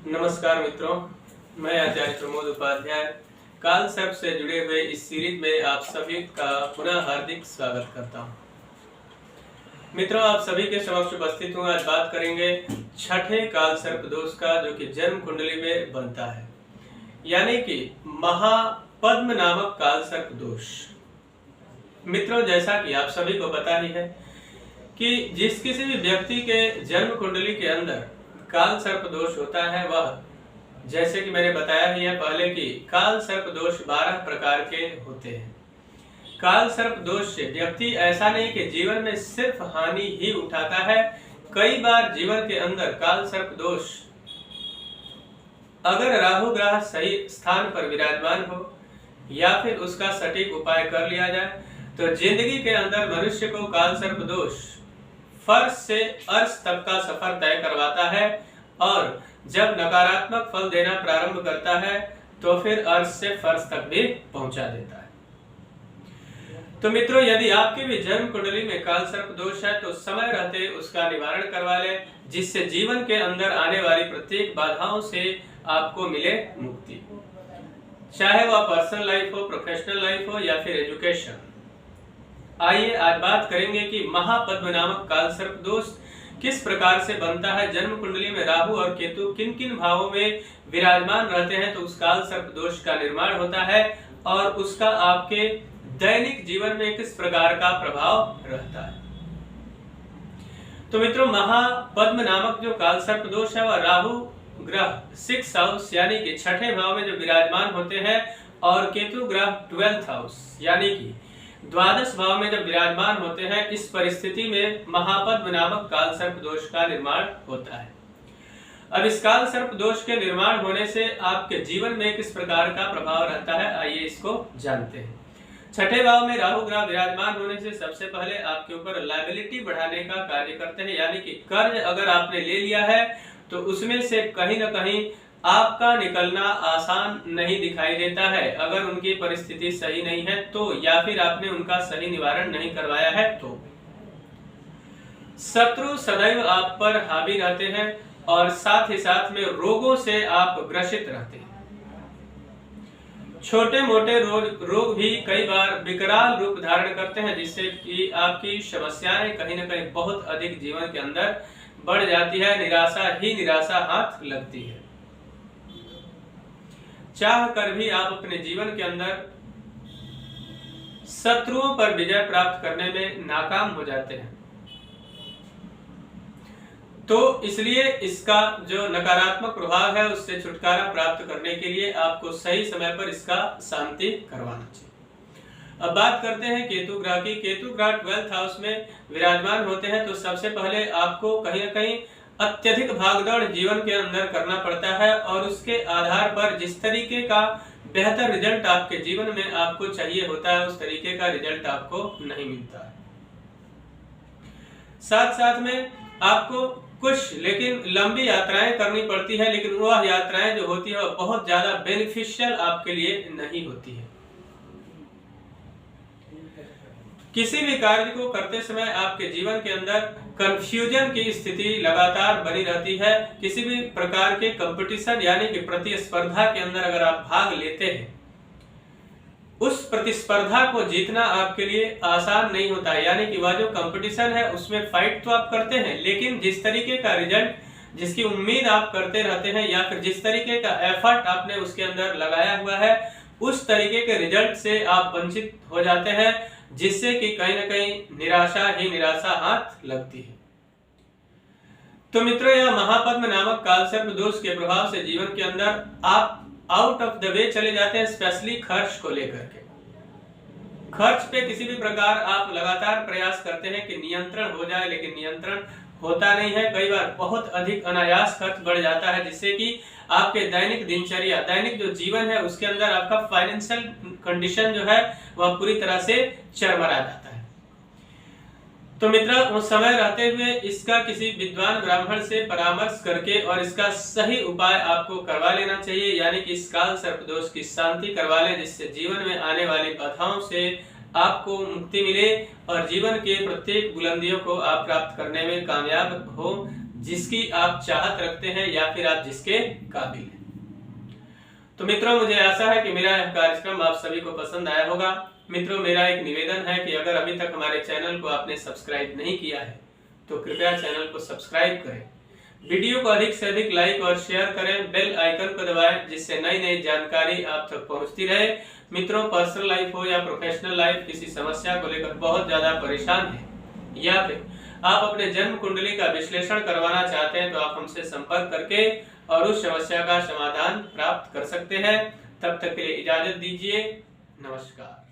नमस्कार मित्रों, मैं आचार्य प्रमोद उपाध्याय काल सर्प से जुड़े हुए इस सीरीज में आप सभी का पुनः हार्दिक स्वागत करता हूं। मित्रों, आप सभी के समक्ष उपस्थित हूं। आज बात करेंगे छठे काल सर्प दोष का, जो कि जन्म कुंडली में बनता है, यानी कि महापद्म नामक काल सर्प दोष। मित्रों, जैसा कि आप सभी को पता ही है कि जिस किसी भी व्यक्ति के जन्म कुंडली के अंदर काल सर्प दोष होता है, वह, जैसे कि मैंने बताया ही है पहले कि काल सर्प दोष 12 प्रकार के होते हैं। काल सर्प दोष से व्यक्ति ऐसा नहीं कि जीवन में सिर्फ हानि ही उठाता है, कई बार जीवन के अंदर काल सर्प दोष, अगर राहु ग्रह सही स्थान पर विराजमान हो या फिर उसका सटीक उपाय कर लिया जाए, तो जिंदगी के अंदर मनुष्य को काल सर्प दोष फर्श से अर्श तक का सफर तय करवाता है, और जब नकारात्मक फल देना प्रारंभ करता है तो फिर अर्श से फर्श तक भी पहुंचा देता है। तो मित्रों, यदि आपके भी जन्म कुंडली में काल सर्प दोष है तो समय रहते उसका निवारण करवा ले, जिससे जीवन के अंदर आने वाली प्रत्येक बाधाओं से आपको मिले मुक्ति, चाहे वह पर्सनल लाइफ हो, प्रोफेशनल लाइफ हो या फिर एजुकेशन। आइए आज बात करेंगे कि महापद्म नामक काल सर्प दोष किस प्रकार से बनता है। जन्म कुंडली में राहु और केतु किन किन भावों में विराजमान रहते हैं तो उस काल सर्प दोष का निर्माण होता है, और उसका आपके दैनिक जीवन में किस प्रकार का प्रभाव रहता है। तो मित्रों, महापद्म नामक जो काल सर्प दोष है वह राहु ग्रह 6th हाउस यानी कि छठे भाव में जो विराजमान होते हैं, और केतु ग्रह 12th हाउस यानी कि द्वादश भाव में जब विराजमान होते हैं, इस परिस्थिति में महापद्म नामक काल सर्प दोष का निर्माण होता है। अब इस काल सर्प दोष के निर्माण होने से आपके जीवन में किस प्रकार का प्रभाव रहता है, आइए इसको जानते हैं। छठे भाव में राहु ग्रह विराजमान होने से सबसे पहले आपके ऊपर लायबिलिटी बढ़ाने का कार्य करते हैं, यानी कि कर्ज अगर आपने ले लिया है तो उसमें से कहीं ना कहीं आपका निकलना आसान नहीं दिखाई देता है, अगर उनकी परिस्थिति सही नहीं है तो, या फिर आपने उनका सही निवारण नहीं करवाया है तो। शत्रु सदैव आप पर हावी रहते हैं, और साथ ही साथ में रोगों से आप ग्रसित रहते हैं। छोटे मोटे रोग भी कई बार विकराल रूप धारण करते हैं, जिससे कि आपकी समस्याएं कहीं ना कहीं बहुत अधिक जीवन के अंदर बढ़ जाती है। निराशा ही निराशा हाथ लगती है। चाह कर भी आप अपने जीवन के अंदर शत्रुओं पर विजय प्राप्त करने में नाकाम हो जाते हैं। तो इसलिए इसका जो नकारात्मक प्रभाव है उससे छुटकारा प्राप्त करने के लिए आपको सही समय पर इसका शांति करवाना चाहिए। अब बात करते हैं केतु ग्रह की। केतु ग्रह 12th हाउस में विराजमान होते हैं, तो सबसे पहले आपको कहीं ना कहीं अत्यधिक भागदौड़ जीवन के अंदर करना पड़ता है, और उसके आधार पर जिस तरीके का बेहतर रिजल्ट आपके जीवन में आपको चाहिए होता है, उस तरीके का रिजल्ट आपको नहीं मिलता है। साथ साथ में आपको कुछ लेकिन लंबी यात्राएं करनी पड़ती है, लेकिन वह यात्राएं जो होती है वह बहुत ज्यादा बेनिफिशियल आपके लिए नहीं होती है। किसी भी कार्य को करते समय आपके जीवन के अंदर कंफ्यूजन की स्थिति लगातार बनी रहती है। किसी भी प्रकार के कंपटीशन यानी कि प्रतिस्पर्धा के अंदर अगर आप भाग लेते हैं, उस प्रतिस्पर्धा को जीतना आपके लिए आसान नहीं होता है। यानी कि वह जो कंपटीशन है उसमें फाइट तो आप करते हैं, लेकिन जिस तरीके का रिजल्ट, जिसकी उम्मीद आप करते रहते हैं, या फिर जिस तरीके का एफर्ट आपने उसके अंदर लगाया हुआ है, उस तरीके के रिजल्ट से आप वंचित हो जाते हैं, जिससे कि कहीं ना कहीं निराशा ही निराशा हाथ लगती है। तो मित्रों, यह महापद्म नामक काल सर्प दोष के प्रभाव से जीवन के अंदर आप आउट ऑफ द वे चले जाते हैं, स्पेशली खर्च को लेकर के। खर्च पे किसी भी प्रकार आप लगातार प्रयास करते हैं कि नियंत्रण हो जाए, लेकिन नियंत्रण होता नहीं है। कई बार बहुत अधिक अनायास खर्च बढ़ जाता है, जिससे कि आपके दैनिक दिनचर्या, दैनिक जो जीवन है उसके अंदर आपका फाइनेंशियल कंडीशन जो है वह पूरी तरह से चरमरा जाता है। तो मित्रों, उस समय रहते हुए इसका किसी विद्वान ब्राह्मण से परामर्श करके और इसका सही उपाय आपको करवा लेना चाहिए, यानी कि इस काल सर्प दोष की शांति करवा ले, जिससे जीवन में आने वाली बाधाओं से आपको मुक्ति मिले और जीवन के प्रत्येक बुलंदियों को आप प्राप्त करने में कामयाब हो। जिसकी आप चाहत रखते हैं या फिर आप जिसके काबिल हैं। तो मित्रों, मुझे आशा है कि मेरा यह कार्यक्रम आप सभी को पसंद आया होगा। मित्रों, मेरा एक निवेदन है कि अगर अभी तक हमारे चैनल को आपने सब्सक्राइब नहीं किया है तो कृपया चैनल को सब्सक्राइब करें, वीडियो को अधिक से अधिक लाइक और शेयर करें, बेल आइकन को दबाएं जिससे नई नई जानकारी आप तक पहुंचती रहे। मित्रों, पर्सनल लाइफ हो या प्रोफेशनल लाइफ, किसी समस्या को लेकर बहुत ज्यादा परेशान है या फिर आप अपने जन्म कुंडली का विश्लेषण करवाना चाहते हैं तो आप हमसे संपर्क करके और उस समस्या का समाधान प्राप्त कर सकते हैं। तब तक के लिए इजाजत दीजिए। नमस्कार।